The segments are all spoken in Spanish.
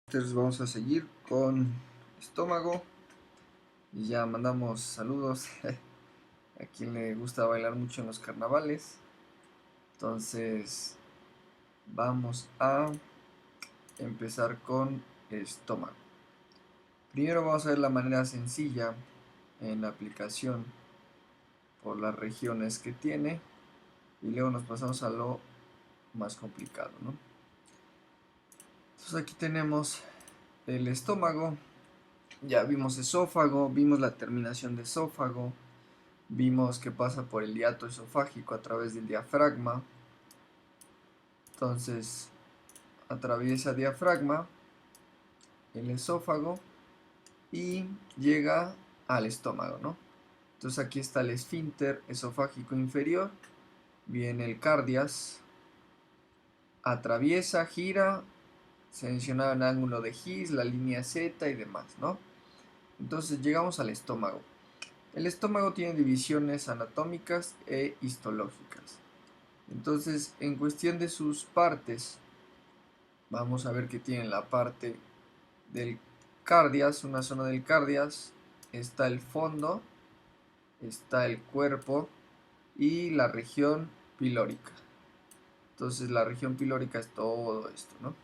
Entonces vamos a seguir con estómago y ya mandamos saludos a quien le gusta bailar mucho en los carnavales. Entonces vamos a empezar con estómago. Primero vamos a ver la manera sencilla en la aplicación por las regiones que tiene y luego nos pasamos a lo más complicado, ¿no? Entonces aquí tenemos el estómago. Ya vimos esófago, vimos la terminación de esófago, vimos que pasa por el hiato esofágico a través del diafragma. Entonces atraviesa diafragma, el esófago y llega al estómago, ¿no? Entonces aquí está el esfínter esofágico inferior, viene el cardias, atraviesa, gira, se mencionaba en ángulo de His, la línea Z y demás, ¿no? Entonces llegamos al estómago. El estómago tiene divisiones anatómicas e histológicas. Entonces, en cuestión de sus partes, vamos a ver que tiene la parte del cardias, una zona del cardias, está el fondo, está el cuerpo y la región pilórica. Entonces, la región pilórica es todo esto, ¿no?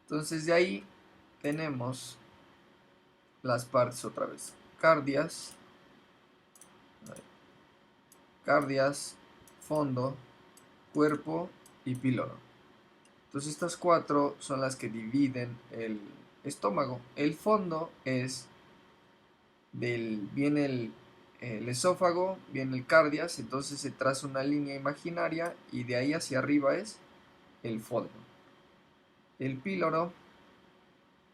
Entonces, de ahí tenemos las partes otra vez. Cardias, fondo, cuerpo y píloro. Entonces estas cuatro son las que dividen el estómago. El fondo es viene el esófago, viene el cardias, entonces se traza una línea imaginaria y de ahí hacia arriba es el fondo. El píloro,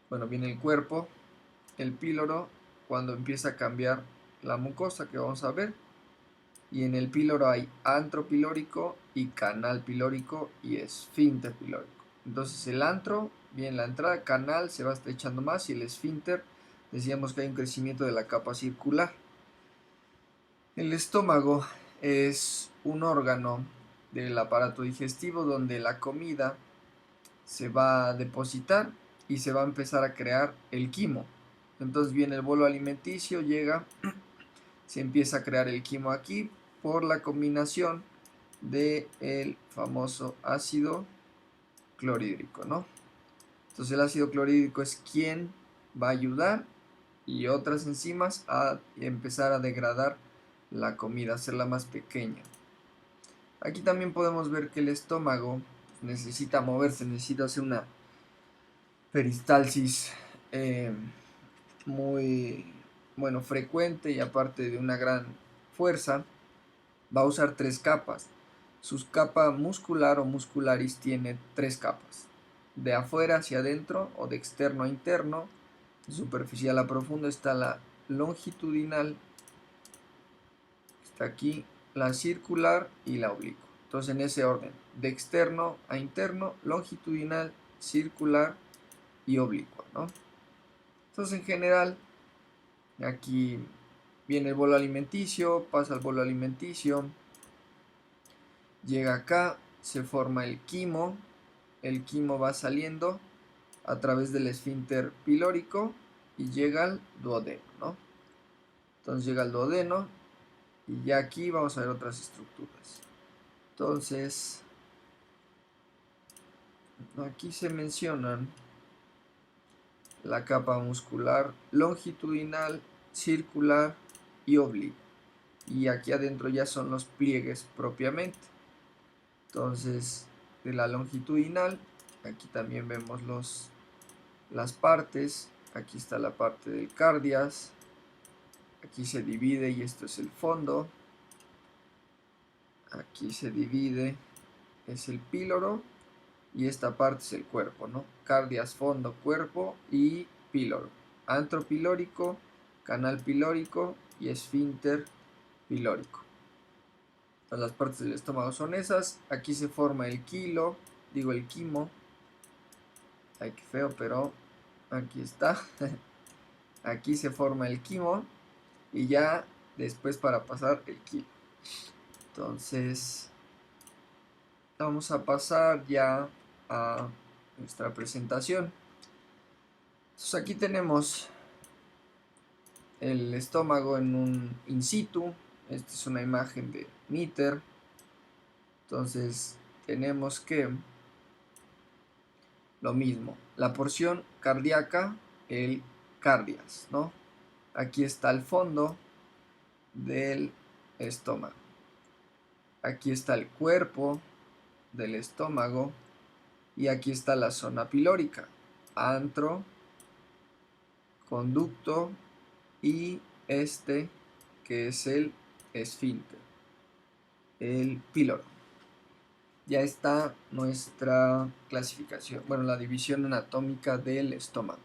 bueno, viene el cuerpo, el píloro cuando empieza a cambiar la mucosa que vamos a ver, y en el píloro hay antro pilórico y canal pilórico y esfínter pilórico. Entonces el antro, bien la entrada, canal se va estrechando más y el esfínter, decíamos que hay un crecimiento de la capa circular. El estómago es un órgano del aparato digestivo donde la comida se va a depositar y se va a empezar a crear el quimo. Entonces viene el bolo alimenticio, llega, se empieza a crear el quimo aquí por la combinación del famoso ácido clorhídrico, ¿no? Entonces el ácido clorhídrico es quien va a ayudar y otras enzimas a empezar a degradar la comida, hacerla más pequeña. Aquí también podemos ver que el estómago necesita moverse, necesita hacer una peristalsis muy frecuente y aparte de una gran fuerza. Va a usar tres capas. Su capa muscular o muscularis tiene tres capas: de afuera hacia adentro o de externo a interno. De superficial a profundo está la longitudinal, está aquí, la circular y la oblicua. Entonces en ese orden: de externo a interno, longitudinal, circular y oblicua, ¿no? Entonces en general aquí viene el bolo alimenticio, pasa el bolo alimenticio, llega acá, se forma el quimo va saliendo a través del esfínter pilórico y llega al duodeno, ¿no? Entonces llega al duodeno y ya aquí vamos a ver otras estructuras. Entonces, aquí se mencionan la capa muscular longitudinal, circular y oblicua. Y aquí adentro ya son los pliegues propiamente. Entonces, de la longitudinal, aquí también vemos las partes. Aquí está la parte del cardias. Aquí se divide y esto es el fondo. Aquí se divide, es el píloro. Y esta parte es el cuerpo, ¿no? Cardias, fondo, cuerpo y píloro. Antro pilórico, canal pilórico y esfínter pilórico. Las partes del estómago son esas. Aquí se forma el quimo. Ay, qué feo, pero aquí está. Aquí se forma el quimo y ya después para pasar el kilo. Entonces vamos a pasar ya a nuestra presentación. Entonces aquí tenemos el estómago en un in situ. Esta es una imagen de Meter. Entonces tenemos que lo mismo, la porción cardíaca, el cardias, ¿no? Aquí está el fondo del estómago. Aquí está el cuerpo del estómago y aquí está la zona pilórica, antro, conducto y este que es el esfínter, el píloro. Ya está nuestra clasificación, bueno, la división anatómica del estómago.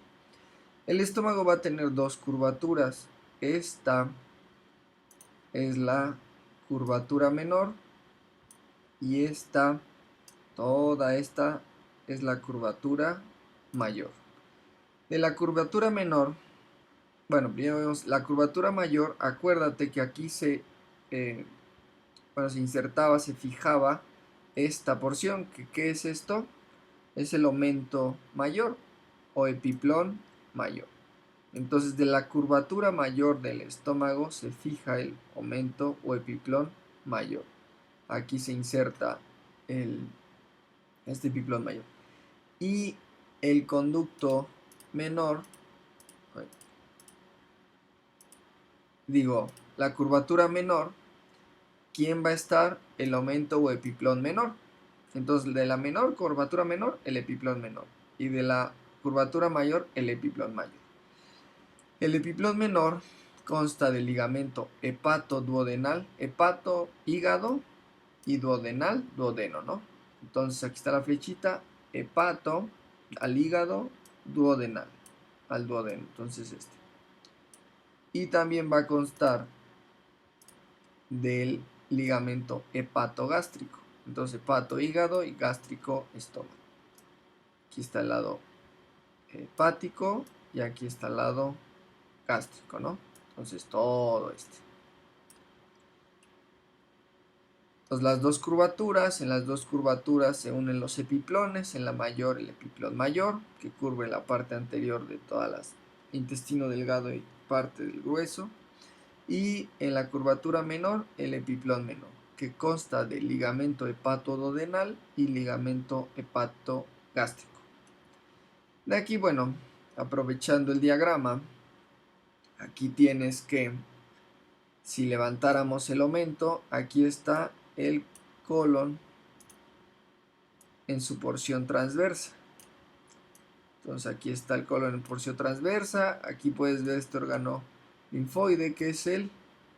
El estómago va a tener dos curvaturas. Esta es la curvatura menor y toda esta es la curvatura mayor. De la curvatura menor, bueno, primero vemos la curvatura mayor. Acuérdate que aquí se insertaba, se fijaba esta porción. ¿Qué es esto? Es el aumento mayor o epiplón mayor. Entonces de la curvatura mayor del estómago se fija el aumento o epiplón mayor. Aquí se inserta este epiplón mayor. Y el conducto menor, la curvatura menor, ¿quién va a estar? El aumento o epiplón menor. Entonces de la menor, curvatura menor, el epiplón menor. Y de la curvatura mayor, el epiplón mayor. El epiplón menor consta del ligamento hepato-duodenal, hepato, hígado y duodenal, duodeno, ¿no? Entonces aquí está la flechita, hepato al hígado, duodenal al duodeno, entonces este. Y también va a constar del ligamento hepatogástrico, entonces hepato, hígado y gástrico, estómago. Aquí está el lado hepático y aquí está el lado gástrico, ¿no? Entonces todo este. Entonces las dos curvaturas, en las dos curvaturas se unen los epiplones, en la mayor el epiplón mayor, que cubre la parte anterior de todas las intestino delgado y parte del grueso, y en la curvatura menor el epiplón menor, que consta del ligamento hepatoduodenal y ligamento hepatogástrico. De aquí, bueno, aprovechando el diagrama, aquí tienes que, si levantáramos el aumento, aquí está el colon en su porción transversa. Entonces aquí está el colon en porción transversa. Aquí puedes ver este órgano linfoide que es el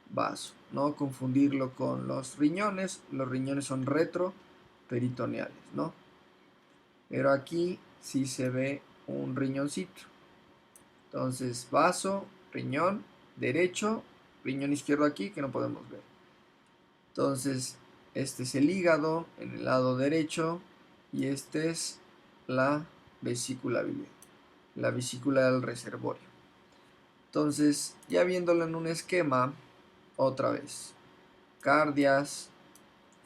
vaso. No confundirlo con los riñones. Los riñones son retroperitoneales, ¿no? Pero aquí sí se ve un riñoncito. Entonces vaso, riñón derecho, riñón izquierdo aquí que no podemos ver. Entonces este es el hígado en el lado derecho y este es la vesícula biliar, la vesícula del reservorio. Entonces, ya viéndolo en un esquema, otra vez, cardias,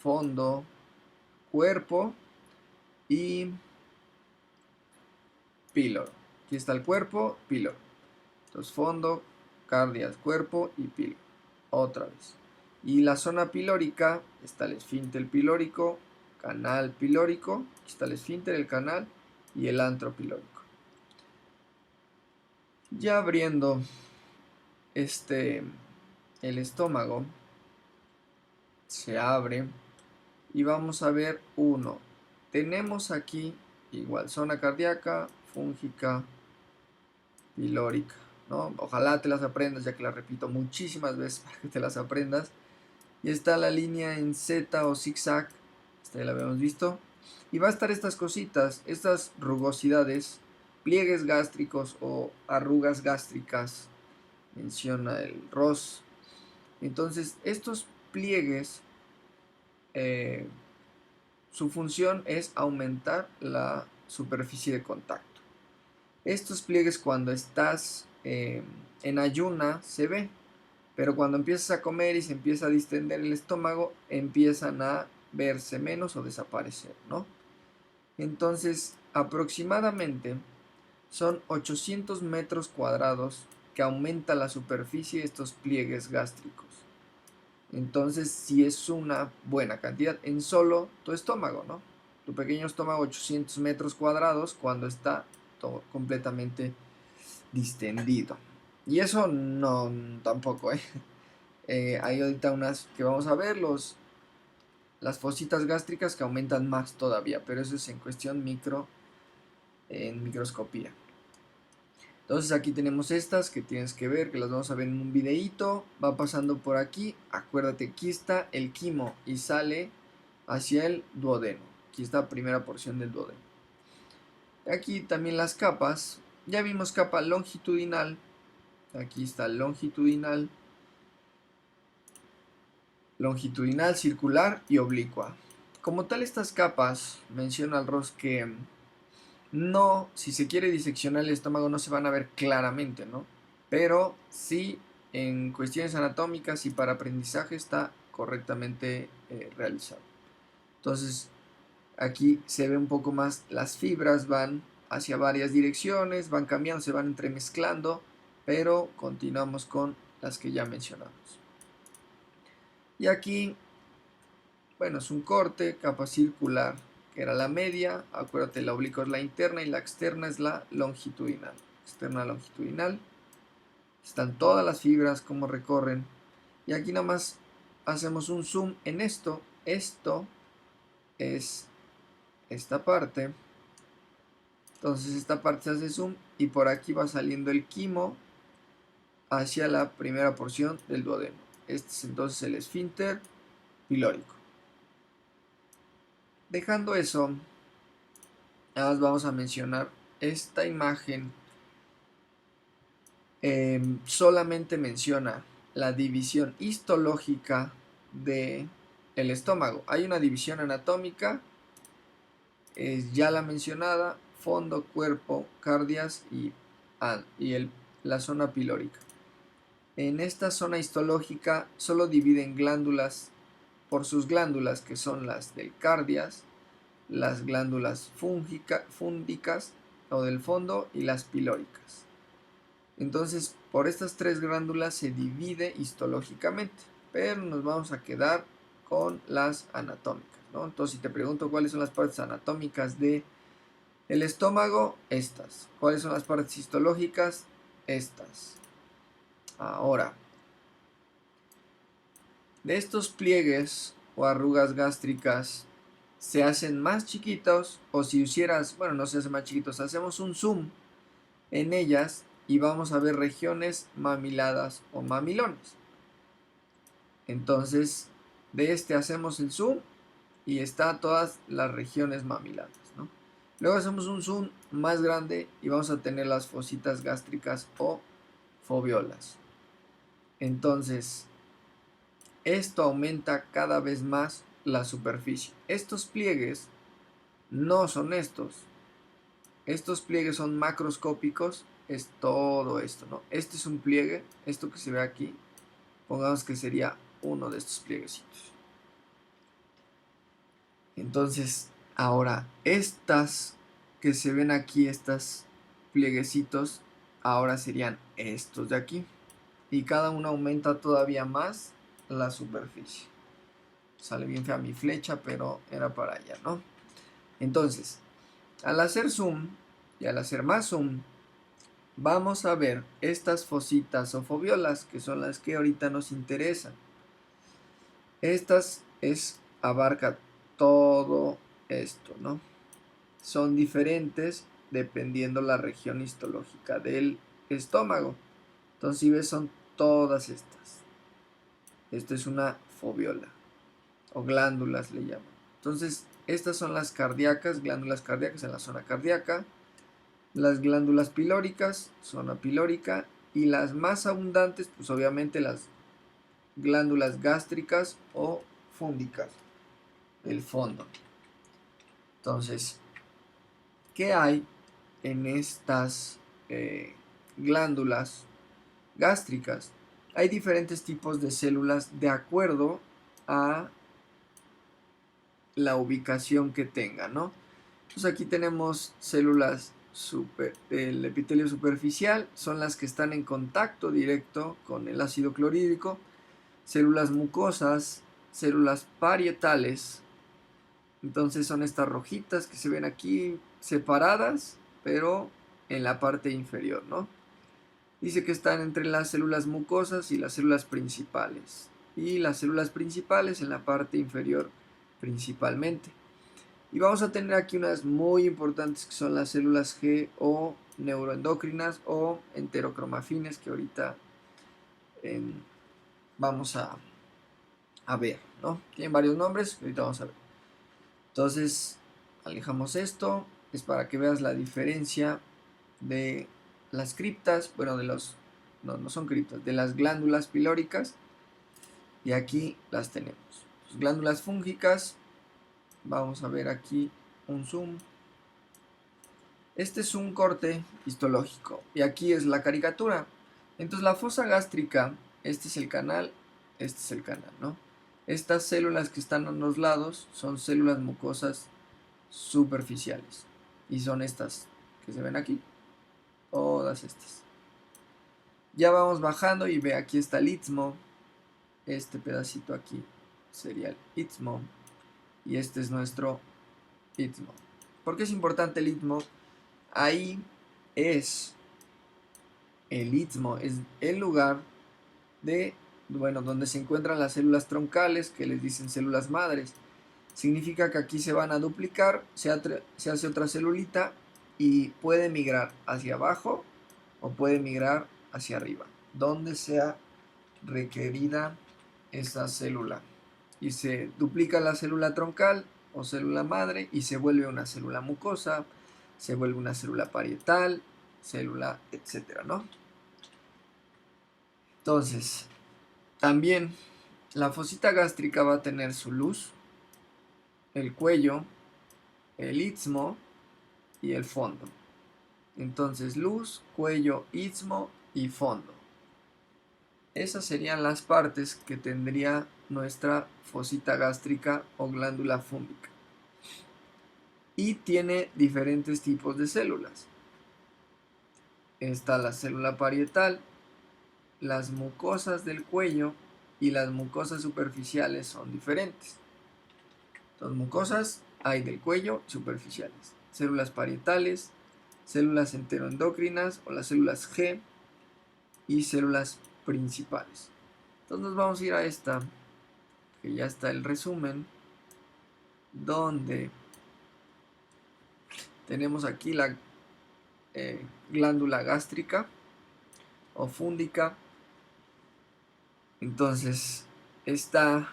fondo, cuerpo y píloro. Aquí está el cuerpo, píloro. Entonces, fondo, cardias, cuerpo y píloro. Otra vez. Y la zona pilórica, está el esfínter pilórico, canal pilórico, aquí está el esfínter, el canal y el antro pilórico. Ya abriendo el estómago, se abre y vamos a ver uno. Tenemos aquí igual zona cardíaca, fúngica, pilórica, ¿no? Ojalá te las aprendas, ya que las repito muchísimas veces para que te las aprendas. Y está la línea en Z o zigzag, esta ya la habíamos visto. Y va a estar estas cositas, estas rugosidades, pliegues gástricos o arrugas gástricas, menciona el Ross. Entonces, estos pliegues, su función es aumentar la superficie de contacto. Estos pliegues cuando estás en ayuna se ve, pero cuando empiezas a comer y se empieza a distender el estómago, empiezan a verse menos o desaparecer, ¿no? Entonces, aproximadamente son 800 metros cuadrados que aumenta la superficie de estos pliegues gástricos. Entonces, sí es una buena cantidad en solo tu estómago, ¿no? Tu pequeño estómago, 800 metros cuadrados cuando está todo completamente distendido. Y eso no, tampoco, hay ahorita unas que vamos a ver, las fositas gástricas que aumentan más todavía, pero eso es en cuestión en microscopía. Entonces aquí tenemos estas que tienes que ver, que las vamos a ver en un videíto. Va pasando por aquí, acuérdate, aquí está el quimo y sale hacia el duodeno. Aquí está la primera porción del duodeno. Aquí también las capas. Ya vimos capa longitudinal. Aquí está longitudinal, circular y oblicua. Como tal, estas capas, menciona el Ross que no, si se quiere diseccionar el estómago no se van a ver claramente, ¿no? Pero sí, en cuestiones anatómicas y para aprendizaje está correctamente realizado. Entonces, aquí se ve un poco más, las fibras van hacia varias direcciones, van cambiando, se van entremezclando, pero continuamos con las que ya mencionamos. Y aquí, bueno, es un corte, capa circular, que era la media, acuérdate, la oblicua es la interna y la externa es la longitudinal. Externa longitudinal, están todas las fibras como recorren. Y aquí nada más hacemos un zoom en esto. Esto es esta parte. Entonces esta parte se hace zoom y por aquí va saliendo el quimo hacia la primera porción del duodeno. Este es entonces el esfínter pilórico. Dejando eso, nada más vamos a mencionar esta imagen. Solamente menciona la división histológica del estómago. Hay una división anatómica, ya la mencionada, fondo, cuerpo, cardias y la zona pilórica. En esta zona histológica solo dividen glándulas por sus glándulas, que son las del cardias, las glándulas fúngicas o del fondo y las pilóricas. Entonces, por estas tres glándulas se divide histológicamente, pero nos vamos a quedar con las anatómicas, ¿no? Entonces, si te pregunto cuáles son las partes anatómicas del estómago, estas. ¿Cuáles son las partes histológicas? Estas. Ahora, de estos pliegues o arrugas gástricas se hacen más chiquitos, o si hicieras, bueno, no se hacen más chiquitos, hacemos un zoom en ellas y vamos a ver regiones mamiladas o mamilones. Entonces, de este hacemos el zoom y está todas las regiones mamiladas, ¿no? Luego hacemos un zoom más grande y vamos a tener las fositas gástricas o foviolas. Entonces, esto aumenta cada vez más la superficie. Estos pliegues no son estos. Estos pliegues son macroscópicos. Es todo esto, ¿no? Este es un pliegue, esto que se ve aquí. Pongamos que sería uno de estos plieguecitos. Entonces, ahora, estas que se ven aquí, estas plieguecitos, ahora serían estos de aquí. Y cada uno aumenta todavía más la superficie. Sale bien fea mi flecha, pero era para allá, ¿no? Entonces, al hacer zoom y al hacer más zoom, vamos a ver estas fositas o foviolas, que son las que ahorita nos interesan. Estas abarca todo esto, ¿no? Son diferentes dependiendo la región histológica del estómago. Entonces, si ves, son todas estas. Esta es una foviola, o glándulas le llaman. Entonces, estas son las cardíacas, glándulas cardíacas en la zona cardíaca. Las glándulas pilóricas, zona pilórica. Y las más abundantes, pues obviamente las glándulas gástricas o fúngicas, el fondo. Entonces, ¿qué hay en estas glándulas gástricas? Hay diferentes tipos de células de acuerdo a la ubicación que tengan, ¿no? Entonces aquí tenemos células del epitelio superficial son las que están en contacto directo con el ácido clorhídrico, células mucosas, células parietales. Entonces son estas rojitas que se ven aquí separadas, pero en la parte inferior, ¿no? Dice que están entre las células mucosas y las células principales. Y las células principales en la parte inferior principalmente. Y vamos a tener aquí unas muy importantes que son las células G o neuroendocrinas o enterocromafines que ahorita vamos a ver, ¿no? Tienen varios nombres que ahorita vamos a ver. Entonces, alejamos esto. Es para que veas la diferencia de las criptas, bueno, de los, no son criptas, de las glándulas pilóricas. Y aquí las tenemos. Las glándulas fúngicas, vamos a ver aquí un zoom. Este es un corte histológico y aquí es la caricatura. Entonces la fosa gástrica, este es el canal, ¿no? Estas células que están a los lados son células mucosas superficiales y son estas que se ven aquí, todas estas. Ya vamos bajando y ve, aquí está el istmo, este pedacito aquí sería el istmo y este es nuestro istmo. ¿Por qué es importante el istmo? Ahí es el istmo, es el lugar de, bueno, donde se encuentran las células troncales, que les dicen células madres. Significa que aquí se van a duplicar, se hace otra celulita y puede migrar hacia abajo o puede migrar hacia arriba, donde sea requerida esa célula. Y se duplica la célula troncal o célula madre y se vuelve una célula mucosa, se vuelve una célula parietal, célula, etcétera, ¿no? Entonces, también la fosita gástrica va a tener su luz, el cuello, el istmo y el fondo. Entonces, luz, cuello, istmo y fondo. Esas serían las partes que tendría nuestra fosita gástrica o glándula fúngica. Y tiene diferentes tipos de células. Está la célula parietal, las mucosas del cuello y las mucosas superficiales son diferentes. Entonces, mucosas hay del cuello superficiales. Células parietales, células enteroendocrinas o las células G y células principales. Entonces vamos a ir a esta, que ya está el resumen, donde tenemos aquí la glándula gástrica o fúndica. Entonces está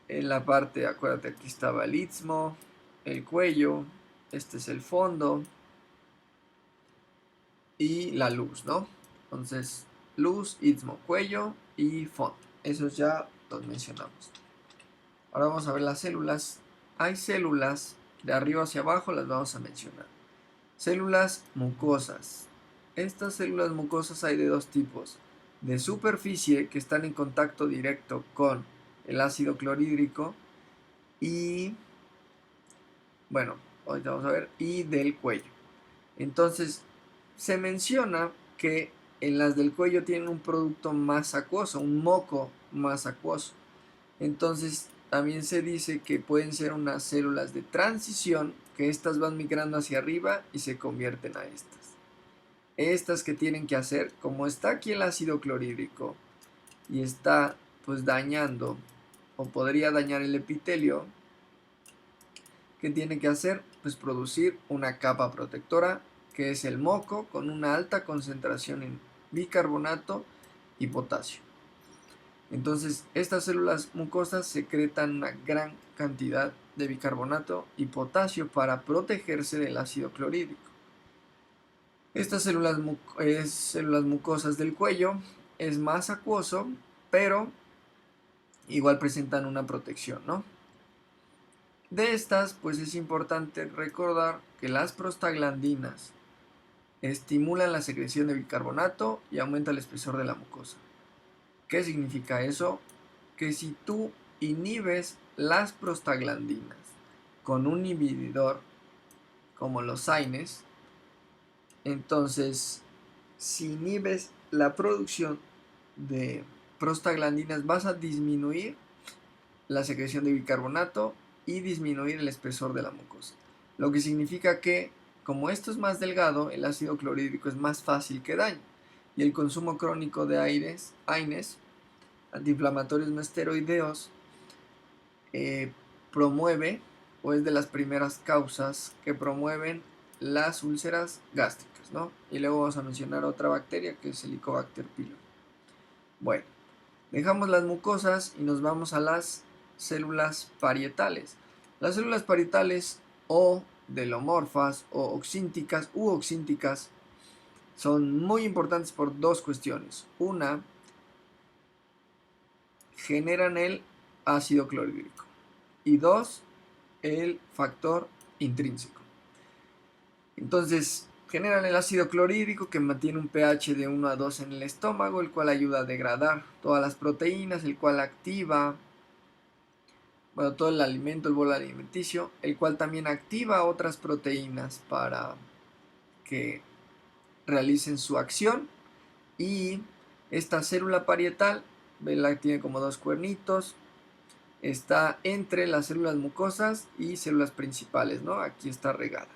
en la parte, acuérdate, aquí estaba el istmo, el cuello, este es el fondo y la luz, ¿no? Entonces, luz, istmo, cuello y fondo. Esos ya los mencionamos. Ahora vamos a ver las células. Hay células de arriba hacia abajo, las vamos a mencionar. Células mucosas. Estas células mucosas hay de dos tipos. De superficie, que están en contacto directo con el ácido clorhídrico, y, bueno, ahorita vamos a ver, y del cuello. Entonces, se menciona que en las del cuello tienen un producto más acuoso, un moco más acuoso. Entonces, también se dice que pueden ser unas células de transición, que estas van migrando hacia arriba y se convierten a estas. Estas que tienen que hacer, como está aquí el ácido clorhídrico y está pues dañando o podría dañar el epitelio, ¿qué tiene que hacer? Pues producir una capa protectora, que es el moco con una alta concentración en bicarbonato y potasio. Entonces, estas células mucosas secretan una gran cantidad de bicarbonato y potasio para protegerse del ácido clorhídrico. Estas células mucosas del cuello es más acuoso, pero igual presentan una protección, ¿no? De estas, pues es importante recordar que las prostaglandinas estimulan la secreción de bicarbonato y aumenta el espesor de la mucosa. ¿Qué significa eso? Que si tú inhibes las prostaglandinas con un inhibidor como los AINES, Entonces, si inhibes la producción de prostaglandinas, vas a disminuir la secreción de bicarbonato y disminuir el espesor de la mucosa. Lo que significa que, como esto es más delgado, el ácido clorhídrico es más fácil que dañe. Y el consumo crónico de AINES, antiinflamatorios no esteroideos, promueve, o es de las primeras causas que promueven las úlceras gástricas, ¿no? Y luego vamos a mencionar otra bacteria que es Helicobacter pylori. Bueno, dejamos las mucosas y nos vamos a las células parietales. Las células parietales o delomorfas o oxínticas u oxínticas son muy importantes por dos cuestiones. Una, generan el ácido clorhídrico. Y dos, el factor intrínseco. Entonces, generan el ácido clorhídrico que mantiene un pH de 1 a 2 en el estómago, el cual ayuda a degradar todas las proteínas, el cual activa, bueno, todo el alimento, el bolo alimenticio, el cual también activa otras proteínas para que realicen su acción. Y esta célula parietal, ¿ves? Tiene como dos cuernitos, está entre las células mucosas y células principales, ¿no? Aquí está regada.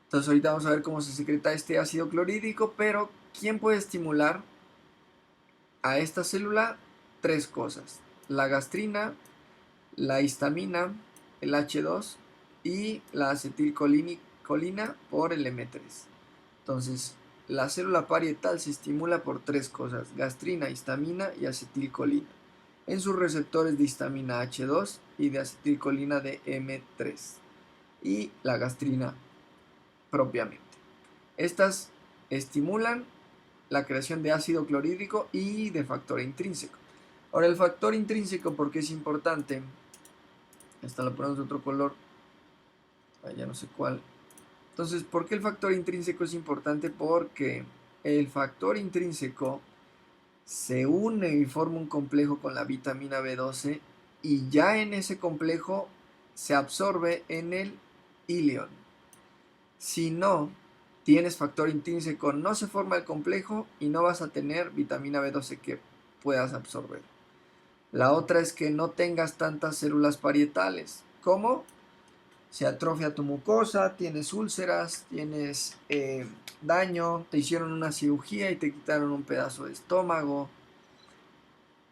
Entonces ahorita vamos a ver cómo se secreta este ácido clorhídrico, pero ¿quién puede estimular a esta célula? Tres cosas: la gastrina, la histamina, el H2 y la acetilcolina por el M3. Entonces, la célula parietal se estimula por tres cosas: gastrina, histamina y acetilcolina, en sus receptores de histamina H2 y de acetilcolina de M3, y la gastrina propiamente. Estas estimulan la creación de ácido clorhídrico y de factor intrínseco. Ahora, el factor intrínseco, ¿por qué es importante? Esta lo ponemos de otro color, ya no sé cuál. Entonces, ¿por qué el factor intrínseco es importante? Porque el factor intrínseco se une y forma un complejo con la vitamina B12, y ya en ese complejo se absorbe en el ilion. Si no tienes factor intrínseco, no se forma el complejo y no vas a tener vitamina B12 que puedas absorber. La otra es que no tengas tantas células parietales. ¿Cómo? Se atrofia tu mucosa, tienes úlceras, tienes daño, te hicieron una cirugía y te quitaron un pedazo de estómago.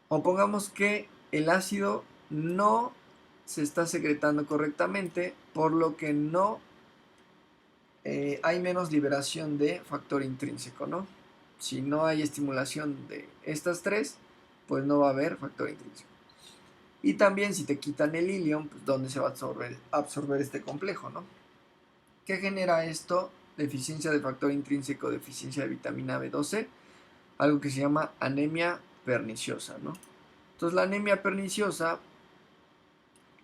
O pongamos que el ácido no se está secretando correctamente, por lo que no hay menos liberación de factor intrínseco, ¿no? Si no hay estimulación de estas tres, pues no va a haber factor intrínseco. Y también si te quitan el ilion, pues ¿dónde se va a absorber este complejo, ¿no? ¿Qué genera esto? Deficiencia de factor intrínseco, deficiencia de vitamina B12, algo que se llama anemia perniciosa, ¿no? Entonces la anemia perniciosa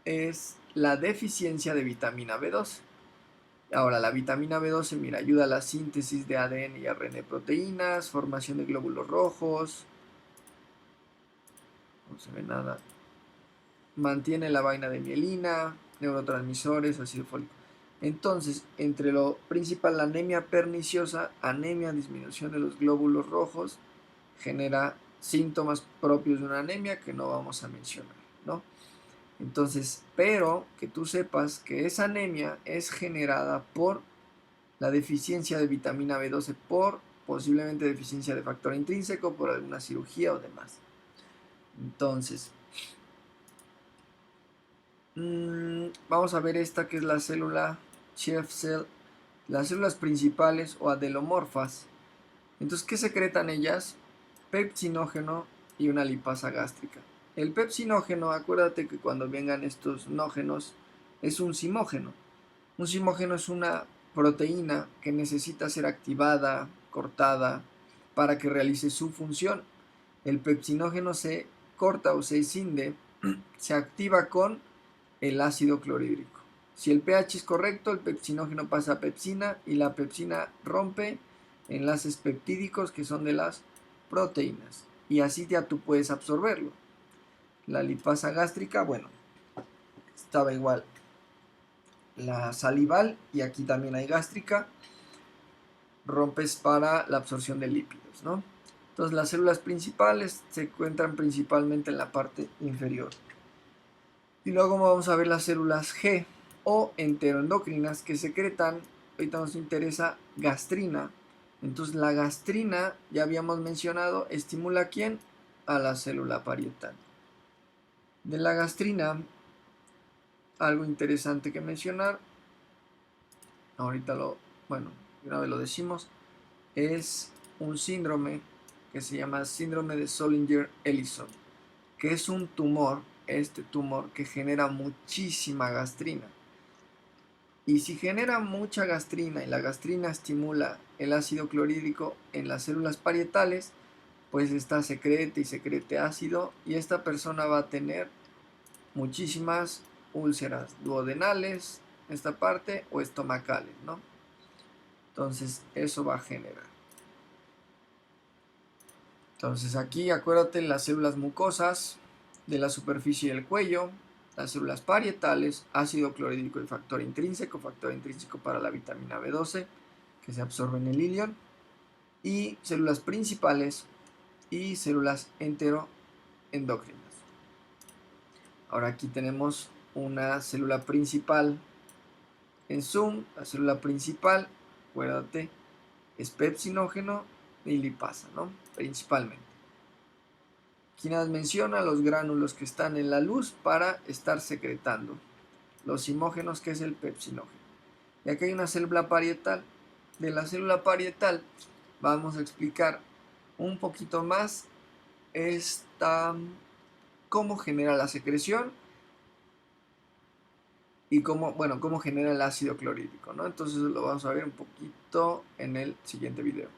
es la deficiencia de vitamina B12. Ahora, la vitamina B12, mira, ayuda a la síntesis de ADN y ARN proteínas, formación de glóbulos rojos, no se ve nada, mantiene la vaina de mielina, neurotransmisores, ácido fólico. Entonces, entre lo principal, la anemia perniciosa, anemia, disminución de los glóbulos rojos, genera síntomas propios de una anemia que no vamos a mencionar, ¿no? Entonces, pero que tú sepas que esa anemia es generada por la deficiencia de vitamina B12, por posiblemente deficiencia de factor intrínseco, por alguna cirugía o demás. Entonces, vamos a ver esta que es la célula chief cell, las células principales o adelomorfas. Entonces, ¿qué secretan ellas? Pepsinógeno y una lipasa gástrica. El pepsinógeno, acuérdate que cuando vengan estos nógenos, es un simógeno. Un simógeno es una proteína que necesita ser activada, cortada, para que realice su función. El pepsinógeno se corta o se escinde, se activa con el ácido clorhídrico. Si el pH es correcto, el pepsinógeno pasa a pepsina y la pepsina rompe enlaces peptídicos que son de las proteínas, y así ya tú puedes absorberlo. La lipasa gástrica, bueno, estaba igual. la salival, y aquí también hay gástrica, rompes para la absorción de lípidos, ¿no? Entonces las células principales se encuentran principalmente en la parte inferior. Y luego vamos a ver las células G o enteroendocrinas que secretan, ahorita nos interesa, gastrina. Entonces la gastrina, ya habíamos mencionado, estimula ¿a quién? A la célula parietal. De la gastrina, algo interesante que mencionar, ahorita bueno, una vez lo decimos, es un síndrome que se llama síndrome de Zollinger-Ellison, que es un tumor, que genera muchísima gastrina. Y si genera mucha gastrina y la gastrina estimula el ácido clorhídrico en las células parietales, pues esta secrete y secrete ácido, y esta persona va a tener muchísimas úlceras duodenales, esta parte, o estomacales, ¿no? Entonces eso va a generar. Entonces aquí acuérdate las células mucosas de la superficie del cuello, las células parietales, ácido clorhídrico y factor intrínseco para la vitamina B12 que se absorbe en el ilion, y células principales y células enteroendocrinas. Ahora aquí tenemos una célula principal en Zoom. La célula principal, acuérdate, es pepsinógeno y lipasa, ¿no? Principalmente. Aquí nos menciona los gránulos que están en la luz para estar secretando los imógenos, que es el pepsinógeno. Y aquí hay una célula parietal. De la célula parietal vamos a explicar un poquito más cómo genera la secreción y cómo genera el ácido clorhídrico, ¿no? Entonces lo vamos a ver un poquito en el siguiente video.